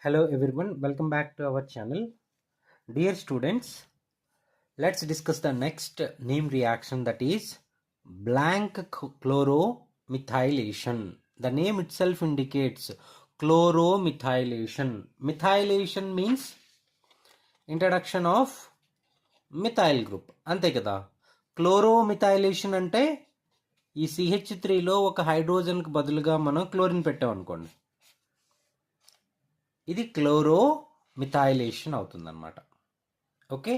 Hello everyone, welcome back to our channel. Dear students, let's discuss the next name reaction, that is blank chloromethylation. The name itself indicates chloromethylation. Methylation means introduction of methyl group. అంతే కదా. క్లోరోమిథైలేషన్ అంటే ఈ CH3లో ఒక హైడ్రోజన్కి బదులుగా మనం chlorine పెట్టాం అనుకోండి, ఇది క్లోరోమిథైలేషన్ అవుతుందన్నమాట. ఓకే,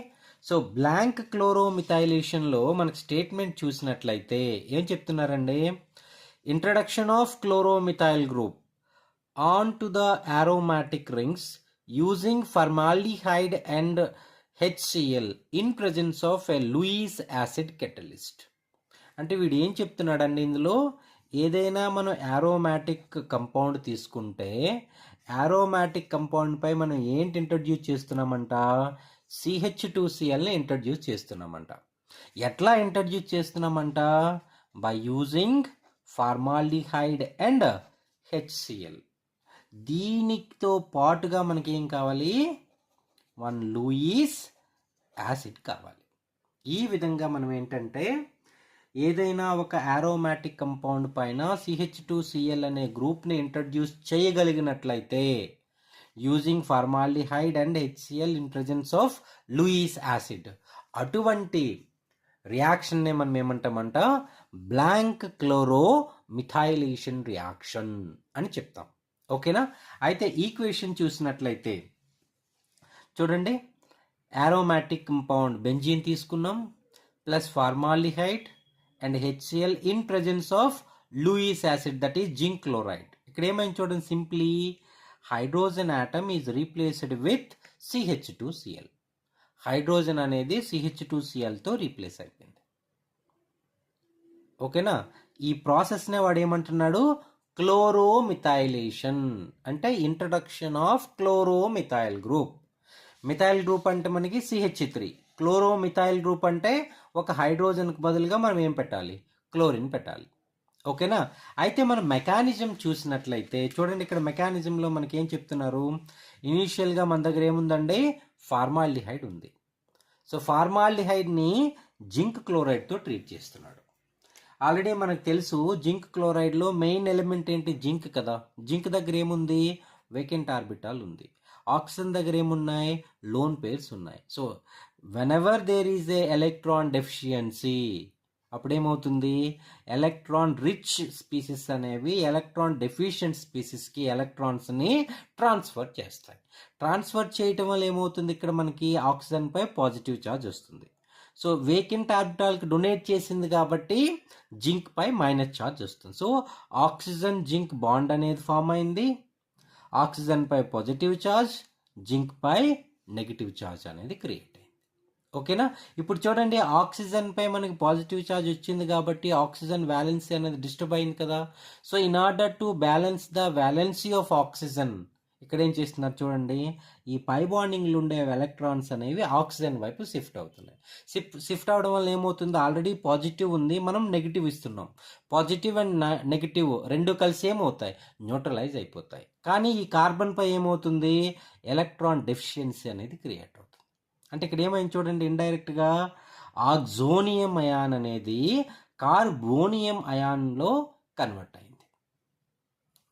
సో బ్లాంక్ క్లోరోమిథైలేషన్లో మనకు స్టేట్మెంట్ చూసినట్లయితే ఏం చెప్తున్నారండి? Introduction of chloromethyl group on to the aromatic rings using formaldehyde and HCl in presence of a Lewis acid catalyst. అంటే వీడు ఏం చెప్తున్నాడండి ఇందులో? ఏదైనా మనం యారోమాటిక్ కంపౌండ్ తీసుకుంటే యారోమాటిక్ కంపౌండ్ పై మనం ఏంటి ఇంట్రడ్యూస్ చేస్తున్నామంట? CH2Clని ఇంట్రడ్యూస్ చేస్తున్నామంట. ఎట్లా ఇంట్రడ్యూస్ చేస్తున్నామంట? By using formaldehyde and HCl. దీనితో పాటుగా మనకి ఏం కావాలి? 1 లూయిస్ యాసిడ్ కావాలి. ఈ విధంగా మనం ఏంటంటే ఏదైనా ఒక యారోమాటిక్ కంపౌండ్ పైన CH2Cl అనే గ్రూప్ని ఇంట్రడ్యూస్ చేయగలిగినట్లయితే using formaldehyde and HCl in presence of Lewis acid, అటువంటి రియాక్షన్నే మనం ఏమంటామంట? బ్లాంక్ క్లోరోమిథైలేషన్ రియాక్షన్ అని చెప్తాం. ఓకేనా? అయితే ఈక్వేషన్ చూసినట్లయితే చూడండి, యారోమాటిక్ కంపౌండ్ బెంజీన్ తీసుకున్నాం plus formaldehyde and HCl in presence of Lewis acid, that is zinc chloride. ఇక్కడ ఏమైంది చూడండి, simply hydrogen atom is replaced with CH2Cl. Hydrogen అనేది CH2Clతో రీప్లేస్ అయిపోయింది. ఓకేనా? ఈ ప్రాసెస్నే వాడు ఏమంటున్నాడు? క్లోరోమిథైలేషన్ అంటే introduction of chloromethyl group. Methyl group అంటే మనకి CH3, క్లోరోమిథైల్ గ్రూప్ అంటే ఒక హైడ్రోజన్కి బదులుగా మనం ఏం పెట్టాలి? క్లోరిన్ పెట్టాలి. ఓకేనా? అయితే మనం మెకానిజం చూసినట్లయితే చూడండి, ఇక్కడ మెకానిజంలో మనకి ఏం చెప్తున్నారు? ఇనీషియల్గా మన దగ్గర ఏముందండి? ఫార్మాల్డిహైడ్ ఉంది. సో ఫార్మాల్డిహైడ్ని జింక్ క్లోరైడ్తో ట్రీట్ చేస్తున్నాడు. ఆల్రెడీ మనకు తెలుసు జింక్ క్లోరైడ్లో మెయిన్ ఎలిమెంట్ ఏంటి? జింక్ కదా. జింక్ దగ్గర ఏముంది? వేకెంట్ ఆర్బిటాల్ ఉంది. ఆక్సిజన్ దగ్గర ఏమున్నాయి? లోన్ పేర్స్ ఉన్నాయి. So whenever there is a electron deficiency, అప్పుడేమవుతుంది? ఎలక్ట్రాన్ రిచ్ స్పీసీస్ అనేవి ఎలక్ట్రాన్ డెఫిషియెంట్ స్పీసీస్కి ఎలక్ట్రాన్స్ని ట్రాన్స్ఫర్ చేస్తాయి. ట్రాన్స్ఫర్ చేయటం వల్ల ఏమవుతుంది? ఇక్కడ మనకి ఆక్సిజన్ పై పాజిటివ్ ఛార్జ్ వస్తుంది. సో వేకెంట్ ఆర్బిటాల్కి డొనేట్ చేసింది కాబట్టి జింక్ పై మైనస్ ఛార్జ్ వస్తుంది. సో ఆక్సిజన్ జింక్ బాండ్ అనేది ఫామ్ అయింది. ఆక్సిజన్ పై పాజిటివ్ ఛార్జ్, జింక్ పై నెగిటివ్ ఛార్జ్ అనేది క్రియేట్ అయింది. ఓకేనా? ఇప్పుడు చూడండి, ఆక్సిజన్ పై మనకి పాజిటివ్ ఛార్జ్ వచ్చింది కాబట్టి ఆక్సిజన్ వ్యాలెన్సీ అనేది డిస్టర్బ్ అయింది కదా. So in order to balance the valency of oxygen, ఇక్కడ ఏం చేస్తున్నారు చూడండి, ఈ పై బాండింగ్లు ఉండే ఎలక్ట్రాన్స్ అనేవి ఆక్సిజన్ వైపు షిఫ్ట్ అవుతున్నాయి. షిఫ్ట్ అవడం వల్ల ఏమవుతుంది? ఆల్రెడీ పాజిటివ్ ఉంది, మనం నెగిటివ్ ఇస్తున్నాం. పాజిటివ్ అండ్ నెగిటివ్ రెండు కలిసి ఏమవుతాయి? న్యూట్రలైజ్ అయిపోతాయి. కానీ ఈ కార్బన్ పై ఏమవుతుంది? ఎలక్ట్రాన్ డెఫిషియన్సీ అనేది క్రియేట్ అవుతుంది. అంటే ఇక్కడ ఏమైంది చూడండి, ఇండైరెక్ట్గా ఆక్సోనియం అయాన్ అనేది కార్బోనియం అయాన్లో కన్వర్ట్ అయింది.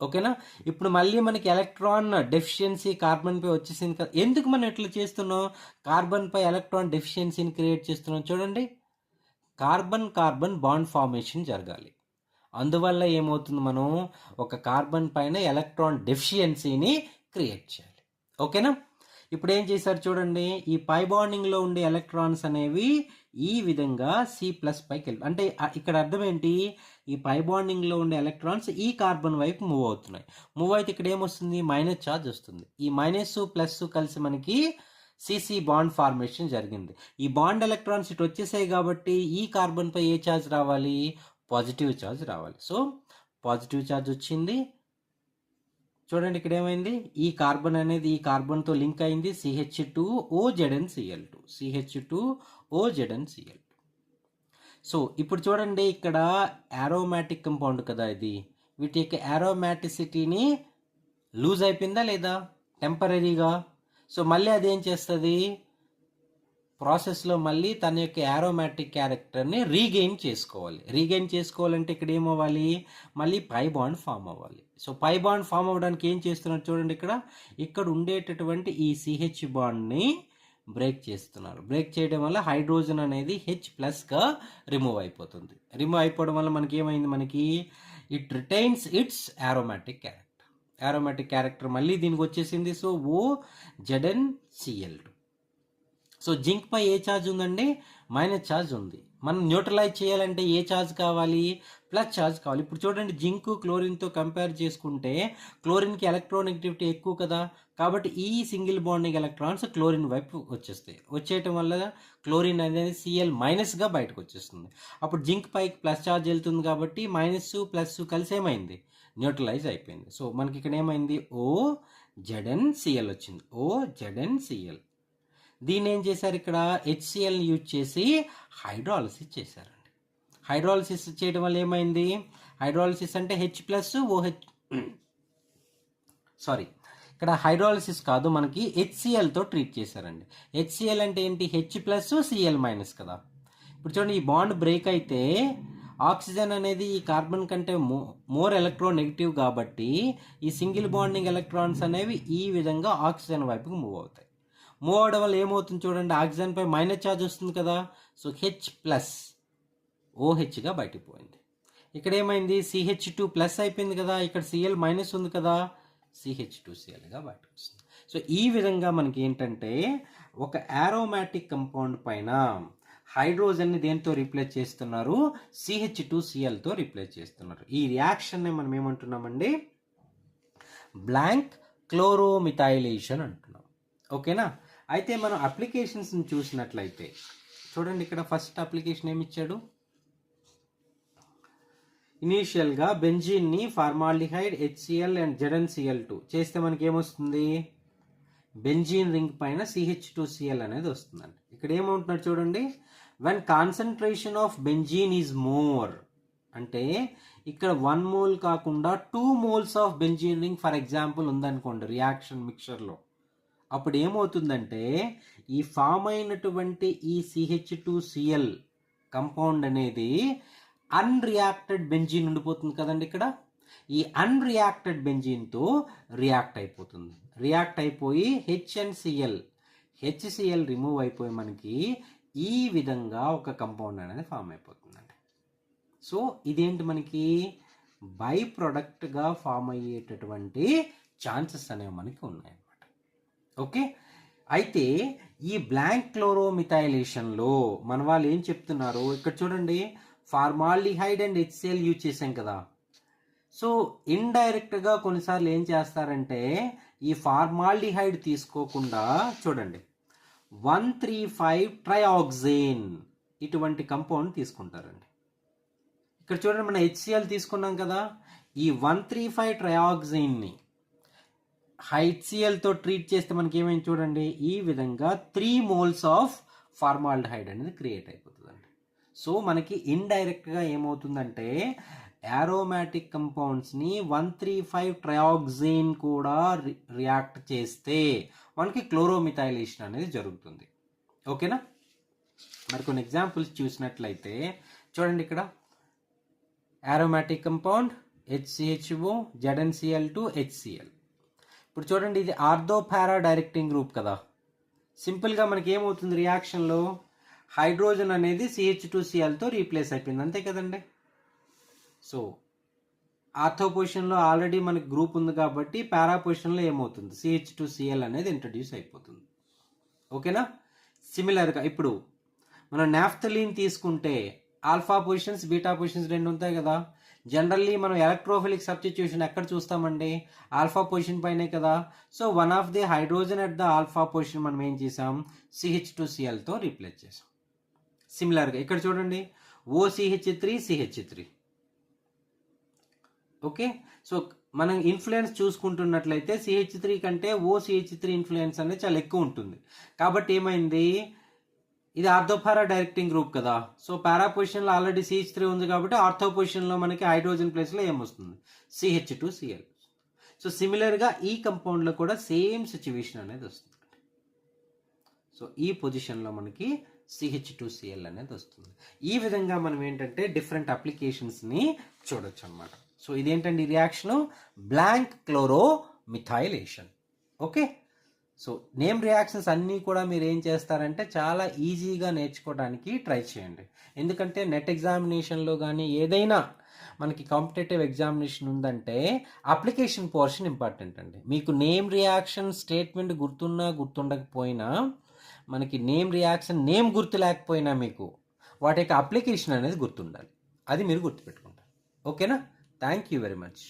ఓకేనా? ఇప్పుడు మళ్ళీ మనకి ఎలక్ట్రాన్ డెఫిషియన్సీ కార్బన్ పై వచ్చేసింది కదా. ఎందుకు మనం ఎట్లా చేస్తున్నాం? కార్బన్ పై ఎలక్ట్రాన్ డెఫిషియన్సీని క్రియేట్ చేస్తున్నాం. చూడండి, కార్బన్ కార్బన్ బాండ్ ఫార్మేషన్ జరగాలి. అందువల్ల ఏమవుతుంది? మనం ఒక కార్బన్ పైన ఎలక్ట్రాన్ డెఫిషియన్సీని క్రియేట్ చేయాలి. ఓకేనా? ఇప్పుడు ఏం చేశారు చూడండి, ఈ పై బాండింగ్లో ఉండే ఎలక్ట్రాన్స్ అనేవి ఈ విధంగా C+ పైకి వెళ్ళి, అంటే ఇక్కడ అర్థం ఏంటి? ఈ పై బాండింగ్లో ఉండే ఎలక్ట్రాన్స్ ఈ కార్బన్ వైపు మూవ్ అవుతున్నాయి. మూవ్ అయితే ఇక్కడ ఏమొస్తుంది? మైనస్ ఛార్జ్ వస్తుంది. ఈ మైనస్ ప్లస్ కలిసి మనకి CC బాండ్ ఫార్మేషన్ జరిగింది. ఈ బాండ్ ఎలక్ట్రాన్స్ ఇటు వచ్చేసాయి కాబట్టి ఈ కార్బన్ పై ఏ ఛార్జ్ రావాలి? పాజిటివ్ ఛార్జ్ రావాలి. సో పాజిటివ్ ఛార్జ్ వచ్చింది. చూడండి, ఇక్కడ ఏమైంది? ఈ కార్బన్ అనేది ఈ కార్బన్తో లింక్ అయింది, CH2OZnCl2, CH2OZnCl2. సో ఇప్పుడు చూడండి, ఇక్కడ యారోమాటిక్ కంపౌండ్ కదా ఇది, వీటి యొక్క యారోమాటిసిటీని లూజ్ అయిపోయిందా లేదా? టెంపరీగా. సో మళ్ళీ అదేం చేస్తుంది, ప్రాసెస్లో మళ్ళీ తన యొక్క యారోమాటిక్ క్యారెక్టర్ని రీగెయిన్ చేసుకోవాలంటే ఇక్కడ ఏమవ్వాలి, మళ్ళీ పై బాండ్ ఫామ్ అవ్వాలి. సో పై బాండ్ ఫామ్ అవ్వడానికి ఏం చేస్తున్నారు చూడండి, ఇక్కడ ఉండేటటువంటి ఈ సిహెచ్ బాండ్ని బ్రేక్ చేస్తున్నారు. బ్రేక్ చేయడం వల్ల హైడ్రోజన్ అనేది H+గా రిమూవ్ అయిపోతుంది. రిమూవ్ అయిపోవడం వల్ల మనకి ఏమైంది, మనకి it retains it's aromatic character మళ్ళీ దీనికి వచ్చేసింది. So OZnCl2. సో జింక్ పై ఏ ఛార్జ్ ఉందండి, మైనస్ ఛార్జ్ ఉంది. మనం న్యూట్రలైజ్ చేయాలంటే ఏ ఛార్జ్ కావాలి, ప్లస్ ఛార్జ్ కావాలి. ఇప్పుడు చూడండి, జింక్ క్లోరిన్తో కంపేర్ చేసుకుంటే క్లోరిన్కి ఎలక్ట్రోనెగటివిటీ ఎక్కువ కదా, కాబట్టి ఈ సింగిల్ బాండింగ్ ఎలక్ట్రాన్స్ క్లోరిన్ వైపు వచ్చేయటం వల్ల క్లోరిన్ అనేది Cl- బయటకు వచ్చేస్తుంది. అప్పుడు జింక్ పైకి ప్లస్ ఛార్జ్ వెళ్తుంది కాబట్టి మైనస్ ప్లస్ కలిసి ఏమైంది, న్యూట్రలైజ్ అయిపోయింది. సో మనకి ఇక్కడ ఏమైంది, OZnCl వచ్చింది, OZnCl. దీన్ని ఏం చేశారు, ఇక్కడ HCl యూజ్ చేసి హైడ్రాలసిస్ చేశారండి. హైడ్రాలసిస్ చేయడం వల్ల ఏమైంది, హైడ్రాలసిస్ అంటే H+OH ఇక్కడ హైడ్రాలసిస్ కాదు, మనకి HClతో ట్రీట్ చేశారండి. HCl అంటే ఏంటి, H+Cl- కదా. ఇప్పుడు చూడండి, ఈ బాండ్ బ్రేక్ అయితే ఆక్సిజన్ అనేది ఈ కార్బన్ కంటే మోర్ ఎలక్ట్రోనెగటివ్ కాబట్టి ఈ సింగిల్ బాండింగ్ ఎలక్ట్రాన్స్ అనేవి ఈ విధంగా ఆక్సిజన్ వైపుకి మూవ్ అవుతాయి. మూవ్ అవడం వల్ల ఏమవుతుంది చూడండి, ఆక్సిజన్ పై మైనస్ ఛార్జ్ వస్తుంది కదా. సో H+OHగా బయటికి పోయింది. ఇక్కడ ఏమైంది, CH2+ అయిపోయింది కదా, ఇక్కడ Cl- ఉంది కదా, CH2Clగా బయటకు వస్తుంది. సో ఈ విధంగా మనకి ఏంటంటే ఒక యారోమాటిక్ కంపౌండ్ పైన హైడ్రోజన్ని దేంతో రీప్లేస్ చేస్తున్నారు, CH2Clతో రీప్లేస్ చేస్తున్నారు. ఈ రియాక్షన్ని మనం ఏమంటున్నామండి, బ్లాంక్ క్లోరోమిథైలేషన్ అంటున్నాం. ఓకేనా. అయితే మనం అప్లికేషన్స్ని చూసినట్లయితే చూడండి, ఇక్కడ ఫస్ట్ అప్లికేషన్ ఏమి ఇచ్చాడు, ఇనీషియల్గా బెంజీన్ని ఫార్మాల్డిహైడ్ HCl అండ్ ZnCl2 చేస్తే మనకి ఏమొస్తుంది, బెంజీన్ రింగ్ పైన CH2Cl అనేది వస్తుందండి. ఇక్కడ ఏమంటున్నారు చూడండి, when concentration of benzene is more అంటే ఇక్కడ 1 మోల్ కాకుండా 2 moles of benzene ring for example ఉందనుకోండి రియాక్షన్ మిక్చర్లో, అప్పుడు ఏమవుతుందంటే ఈ ఫామ్ అయినటువంటి ఈ CH2Cl కంపౌండ్ అనేది అన్రియాక్టెడ్ బెంజీన్ ఉండిపోతుంది కదండి. ఇక్కడ ఈ అన్రియాక్టెడ్ బెంజీన్తో రియాక్ట్ అయిపోతుంది. రియాక్ట్ అయిపోయి HCl రిమూవ్ అయిపోయి మనకి ఈ విధంగా ఒక కంపౌండ్ అనేది ఫామ్ అయిపోతుందండి. సో ఇదేంటి, మనకి బై ప్రొడక్ట్గా ఫామ్ అయ్యేటటువంటి ఛాన్సెస్ అనేవి మనకి ఉన్నాయి. ఓకే. అయితే ఈ బ్లాంక్ క్లోరోమిథైలేషన్లో మన వాళ్ళు ఏం చెప్తున్నారు, ఇక్కడ చూడండి, ఫార్మాల్డిహైడ్ అండ్ HCl యూజ్ చేసాం కదా. సో ఇండైరెక్ట్గా కొన్నిసార్లు ఏం చేస్తారంటే ఈ ఫార్మాల్డిహైడ్ తీసుకోకుండా చూడండి 1,3,5-ట్రయాక్సేన్ ఇటువంటి కంపౌండ్ తీసుకుంటారండి. ఇక్కడ చూడండి, మనం HCl తీసుకున్నాం కదా, ఈ 1,3,5-ట్రయాక్సేన్ని HClతో ట్రీట్ చేస్తే మనకి ఏమైంది చూడండి, ఈ విధంగా 3 మోల్స్ ఆఫ్ ఫార్మాల్డిహైడ్ అనేది క్రియేట్ అయిపోతుందండి. సో మనకి ఇండైరెక్ట్గా ఏమవుతుందంటే యారోమాటిక్ కంపౌండ్స్ని 1,3,5-ట్రయాక్సేన్ కూడా రియాక్ట్ చేస్తే మనకి క్లోరోమిథైలేషన్ అనేది జరుగుతుంది. ఓకేనా. మరి కొన్ని ఎగ్జాంపుల్స్ చూసినట్లయితే చూడండి, ఇక్కడ aromatic compound HCHO, ZnCl2, HCl. ఇప్పుడు చూడండి, ఇది ఆర్థోపారా డైరెక్టింగ్ గ్రూప్ కదా. సింపుల్గా మనకి ఏమవుతుంది, రియాక్షన్లో హైడ్రోజన్ అనేది CH2Clతో రీప్లేస్ అయిపోయింది, అంతే కదండి. సో ఆర్థో పొజిషన్లో ఆల్రెడీ మనకి గ్రూప్ ఉంది కాబట్టి పారా పొజిషన్లో ఏమవుతుంది, CH2Cl అనేది ఇంట్రడ్యూస్ అయిపోతుంది. ఓకేనా. సిమిలర్గా ఇప్పుడు మనం నాఫ్థలిన్ తీసుకుంటే ఆల్ఫా పొజిషన్స్, బీటా పొజిషన్స్ రెండు ఉంటాయి కదా. జనరల్లీ మనం ఎలక్ట్రోఫిలిక్ సబ్స్టిట్యూషన్ ఎక్కడ చూస్తామండి, ఆల్ఫా పొజిషన్ పైనే కదా. So one of the hydrogen at the alpha position మనం ఏం చేసాం, CH2Clతో రీప్లేస్ చేసాం. సిమిలర్గా ఇక్కడ చూడండి, OCH3CH3. ఓకే. సో మనం ఇన్ఫ్లుయెన్స్ చూసుకుంటున్నట్లయితే CH3 కంటే OCH3 ఇన్ఫ్లుయెన్స్ అనేది చాలా ఎక్కువ ఉంటుంది. కాబట్టి ఏమైంది, ఇది ఆర్థోపారా డైరెక్టింగ్ గ్రూప్ కదా. సో పారా పొజిషన్లో ఆల్రెడీ CH3 ఉంది కాబట్టి ఆర్థో పొజిషన్లో మనకి హైడ్రోజన్ ప్లేస్లో ఏమొస్తుంది, CH2Cl. సో సిమిలర్గా ఈ కంపౌండ్లో కూడా సేమ్ సిచ్యువేషన్ అనేది వస్తుంది. సో ఈ పొజిషన్లో మనకి CH2Cl అనేది వస్తుంది. ఈ విధంగా మనం ఏంటంటే డిఫరెంట్ అప్లికేషన్స్ని చూడొచ్చు అనమాట. సో ఇదేంటండి reaction blank chloro methylation. Okay, so name reactions అన్నీ కూడా మీరు ఏం చేస్తారంటే చాలా ఈజీగా నేర్చుకోవడానికి ట్రై చేయండి. ఎందుకంటే నెట్ ఎగ్జామినేషన్లో కానీ ఏదైనా మనకి కాంపిటేటివ్ ఎగ్జామినేషన్ ఉందంటే అప్లికేషన్ పోర్షన్ ఇంపార్టెంట్ అండి. మీకు నేమ్ రియాక్షన్ స్టేట్మెంట్ గుర్తున్నా గుర్తుండకపోయినా, మనకి నేమ్ రియాక్షన్ నేమ్ గుర్తు లేకపోయినా మీకు వాటి యొక్క అప్లికేషన్ అనేది గుర్తుండాలి. అది మీరు గుర్తుపెట్టుకుంటారు. ఓకేనా? Thank you very much.